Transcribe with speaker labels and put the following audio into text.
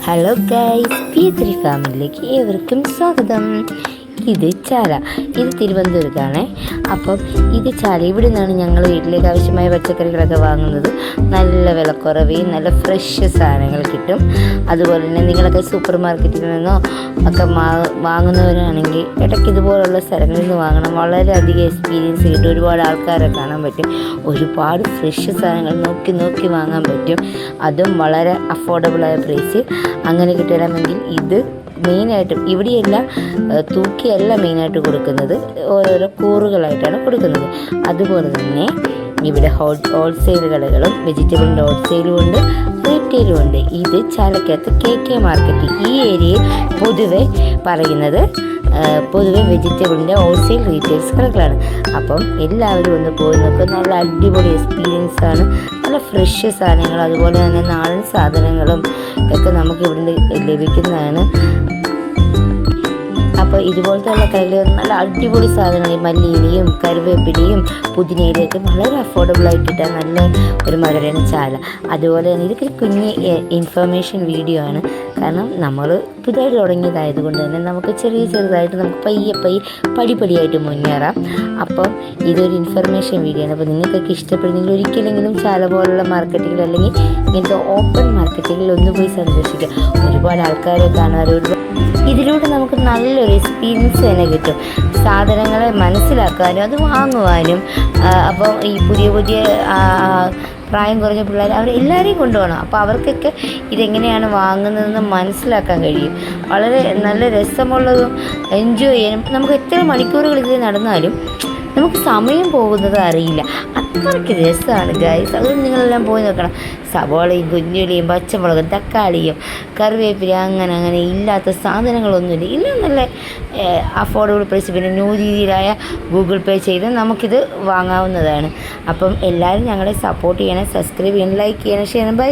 Speaker 1: Hello guys, P3 ഫാമിലിയിലേക്ക് ഏവർക്കും സ്വാഗതം. ഇത് ചാല, ഇത് തിരുവനന്തപുരത്താണ്. അപ്പം ഇത് ചാല, ഇവിടെ നിന്നാണ് ഞങ്ങൾ വീട്ടിലേക്ക് ആവശ്യമായ പച്ചക്കറികളൊക്കെ വാങ്ങുന്നത്. നല്ല വിലക്കുറവിൽ നല്ല ഫ്രഷ് സാധനങ്ങൾ കിട്ടും. അതുപോലെ തന്നെ നിങ്ങളൊക്കെ സൂപ്പർ മാർക്കറ്റിൽ നിന്നോ ഒക്കെ വാങ്ങുന്നവരാണെങ്കിൽ ഇടയ്ക്ക് ഇതുപോലുള്ള സ്ഥലങ്ങളിൽ നിന്ന് വാങ്ങണം. വളരെയധികം എക്സ്പീരിയൻസ് കിട്ടും. ഒരുപാട് ആൾക്കാരെ കാണാൻ പറ്റും. ഒരുപാട് ഫ്രഷ് സാധനങ്ങൾ നോക്കി വാങ്ങാൻ പറ്റും. അതും വളരെ അഫോർഡബിളായ പ്രൈസിൽ. അങ്ങനെ കിട്ടണമെങ്കിൽ ഇത് മെയിനായിട്ടും ഇവിടെയെല്ലാം തൂക്കിയല്ല മെയിനായിട്ട് കൊടുക്കുന്നത്, ഓരോരോ കൂറുകളായിട്ടാണ് കൊടുക്കുന്നത്. അതുപോലെ തന്നെ ഇവിടെ ഹോൾസെയിൽ കടകളും വെജിറ്റബിളിൻ്റെ ഹോൾസെയിലും ഉണ്ട്, റീറ്റെയിലും ഉണ്ട്. ഇത് ചാലക്കകത്ത് KK മാർക്കറ്റ്, ഈ ഏരിയയിൽ പൊതുവെ വെജിറ്റബിളിൻ്റെ ഹോൾസെയിൽ റീറ്റെയിൽസ് കടകളാണ്. അപ്പം എല്ലാവരും ഒന്ന് പോയി നോക്കുക. നല്ല അടിപൊളി എക്സ്പീരിയൻസ് ആണ്. നല്ല ഫ്രഷ് സാധനങ്ങൾ, അതുപോലെ തന്നെ നാടൻ സാധനങ്ങളും ഒക്കെ നമുക്ക് ഇവിടുന്ന് ലഭിക്കുന്നതാണ്. അപ്പോൾ ഇതുപോലത്തെ ഉള്ള കടകളിൽ നല്ല അടിപൊളി സാധനങ്ങൾ, മല്ലിയിലയും കറിവേപ്പിലയും പുതിനയിലയൊക്കെ വളരെ അഫോർഡബിളായിട്ടിട്ട് നല്ല ഒരു മകരയാണ് ചാല. അതുപോലെ തന്നെ ഇതൊക്കെ കുഞ്ഞ് ഇൻഫർമേഷൻ വീഡിയോ ആണ്. കാരണം നമ്മൾ പുതുതായിട്ട് തുടങ്ങിയതായതുകൊണ്ട് തന്നെ നമുക്ക് ചെറുതായിട്ട് നമുക്ക് പയ്യെ പടിപടിയായിട്ട് മുന്നേറാം. അപ്പം ഇതൊരു ഇൻഫർമേഷൻ വീഡിയോ ആണ്. അപ്പോൾ നിങ്ങൾക്കൊക്കെ ഇഷ്ടപ്പെടുന്നെങ്കിൽ ഒരിക്കലെങ്കിലും ചാല പോലുള്ള മാർക്കറ്റുകൾ അല്ലെങ്കിൽ ഇങ്ങനത്തെ ഓപ്പൺ മാർക്കറ്റുകളിൽ ഒന്ന് പോയി സന്ദർശിക്കുക. ഒരുപാട് ആൾക്കാരെ കാണാൻ, ഇതിലൂടെ നമുക്ക് നല്ലൊരു എക്സ്പീരിയൻസ് തന്നെ കിട്ടും. സാധനങ്ങളെ മനസ്സിലാക്കാനും അത് വാങ്ങുവാനും. അപ്പോൾ ഈ പുതിയ പ്രായം കുറഞ്ഞ പിള്ളേർ അവരെല്ലാവരെയും കൊണ്ടുപോകണം. അപ്പോൾ അവർക്കൊക്കെ ഇതെങ്ങനെയാണ് വാങ്ങുന്നതെന്ന് മനസ്സിലാക്കാൻ കഴിയും. വളരെ നല്ല രസമുള്ളതും എൻജോയ് ചെയ്യാനും. നമുക്ക് എത്ര മണിക്കൂറുകൾ ഇതിൽ നടന്നാലും നമുക്ക് സമയം പോകുന്നത് അറിയില്ല. അത്രയ്ക്ക് രസമാണ് ഗൈസ്. അതുകൊണ്ട് നിങ്ങളെല്ലാം പോയി നോക്കണം. സവാളയും കുഞ്ഞുള്ളിയും പച്ചമുളകും തക്കാളിയും കറിവേപ്പില അങ്ങനെ ഇല്ലാത്ത സാധനങ്ങളൊന്നുമില്ല. എല്ലാം നല്ല അഫോർഡബിൾ പ്രൈസ്. പിന്നെ ന്യൂ രീതിയിലായ ഗൂഗിൾ പേ ചെയ്ത് നമുക്കിത് വാങ്ങാവുന്നതാണ്. അപ്പം എല്ലാവരും ഞങ്ങളെ സപ്പോർട്ട് ചെയ്യണം, സബ്സ്ക്രൈബ് ചെയ്യണം, ലൈക്ക് ചെയ്യണം, ഷെയർ ചെയ്യണം. ബൈ.